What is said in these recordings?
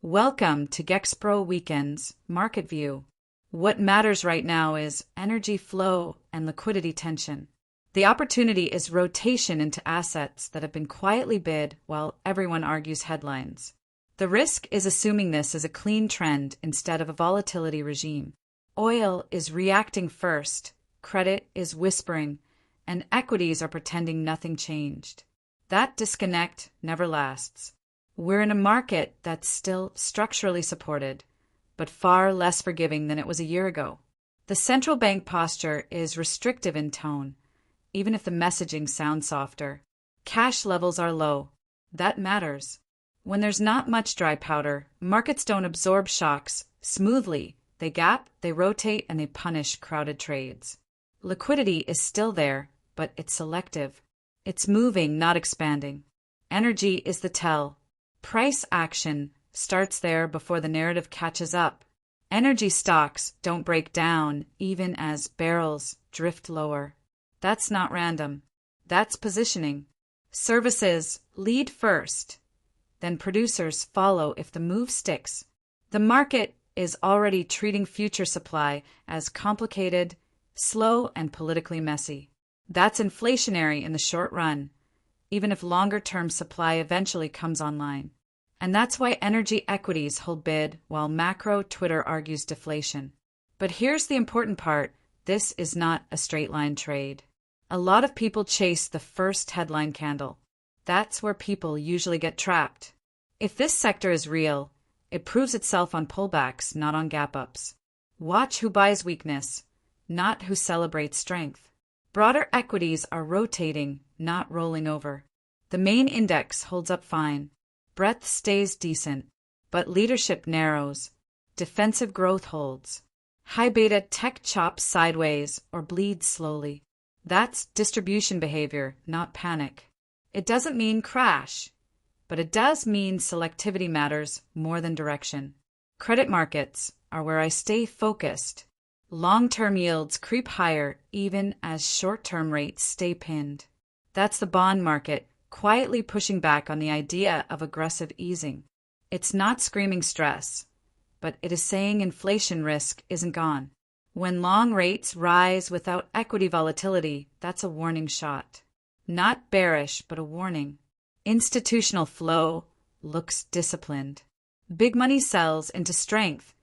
Welcome to Gexpro Weekend's Market View. What matters right now is energy flow and liquidity tension. The opportunity is rotation into assets that have been quietly bid while everyone argues headlines. The risk is assuming this is a clean trend instead of a volatility regime. Oil is reacting first, credit is whispering, and equities are pretending nothing changed. That disconnect never lasts. We're in a market that's still structurally supported, but far less forgiving than it was a year ago. The central bank posture is restrictive in tone, even if the messaging sounds softer. Cash levels are low. That matters. When there's not much dry powder, markets don't absorb shocks smoothly. They gap, they rotate, and they punish crowded trades. Liquidity is still there, but it's selective. It's moving, not expanding. Energy is the tell. Price action starts there before the narrative catches up. Energy stocks don't break down even as barrels drift lower. That's not random. That's positioning. Services lead first, then producers follow if the move sticks. The market is already treating future supply as complicated, slow, and politically messy. That's inflationary in the short run, even if longer-term supply eventually comes online. And that's why energy equities hold bid while macro Twitter argues deflation. But here's the important part. This is not a straight-line trade. A lot of people chase the first headline candle. That's where people usually get trapped. If this sector is real, it proves itself on pullbacks, not on gap-ups. Watch who buys weakness, not who celebrates strength. Broader equities are rotating, not rolling over. The main index holds up fine. Breadth stays decent, but leadership narrows. Defensive growth holds. High beta tech chops sideways or bleeds slowly. That's distribution behavior, not panic. It doesn't mean crash, but it does mean selectivity matters more than direction. Credit markets are where I stay focused. Long-term yields creep higher even as short-term rates stay pinned. That's the bond market quietly pushing back on the idea of aggressive easing. It's not screaming stress, but it is saying inflation risk isn't gone. When long rates rise without equity volatility, that's a warning shot. Not bearish, but a warning. Institutional flow looks disciplined. Big money sells into strength,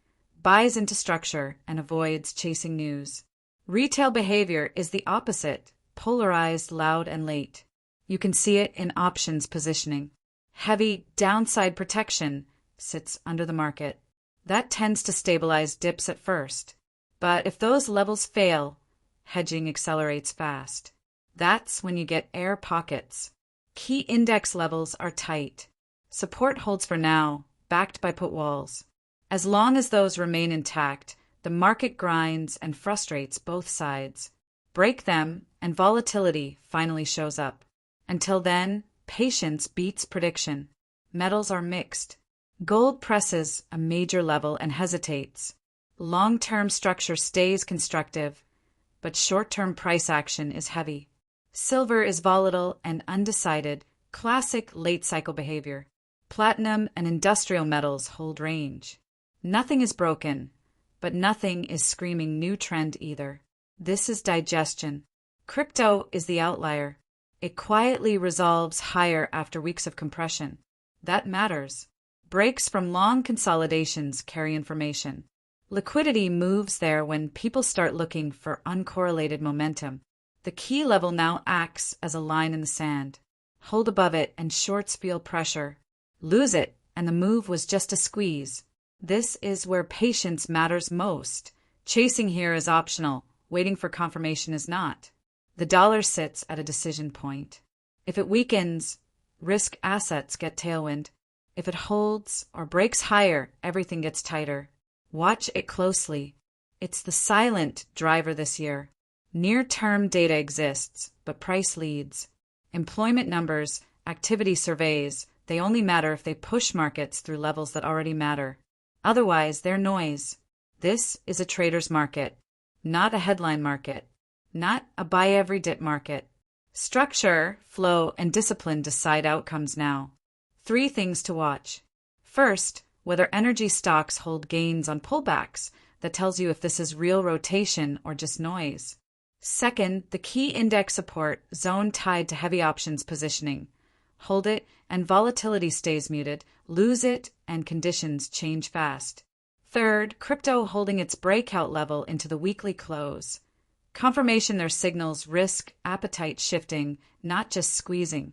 buys into structure, and avoids chasing news. Retail behavior is the opposite, polarized, loud, and late. You can see it in options positioning. Heavy downside protection sits under the market. That tends to stabilize dips at first. But if those levels fail, hedging accelerates fast. That's when you get air pockets. Key index levels are tight. Support holds for now, backed by put walls. As long as those remain intact, the market grinds and frustrates both sides. Break them, and volatility finally shows up. Until then, patience beats prediction. Metals are mixed. Gold presses a major level and hesitates. Long-term structure stays constructive, but short-term price action is heavy. Silver is volatile and undecided, classic late-cycle behavior. Platinum and industrial metals hold range. Nothing is broken, but nothing is screaming new trend either. This is digestion. Crypto is the outlier. It quietly resolves higher after weeks of compression. That matters. Breaks from long consolidations carry information. Liquidity moves there when people start looking for uncorrelated momentum. The key level now acts as a line in the sand. Hold above it and shorts feel pressure. Lose it, and the move was just a squeeze. This is where patience matters most. Chasing here is optional. Waiting for confirmation is not. The dollar sits at a decision point. If it weakens, risk assets get tailwind. If it holds or breaks higher, everything gets tighter. Watch it closely. It's the silent driver this year. Near-term data exists, but price leads. Employment numbers, activity surveys, they only matter if they push markets through levels that already matter. Otherwise, they're noise. This is a trader's market, not a headline market, not a buy-every-dip market. Structure, flow, and discipline decide outcomes now. 3 things to watch. First, Whether energy stocks hold gains on pullbacks, that tells you if this is real rotation or just noise. Second, the key index support zone tied to heavy options positioning. Hold it and volatility stays muted, lose it and conditions change fast. Third, crypto holding its breakout level into the weekly close. Confirmation there signals risk appetite shifting, not just squeezing.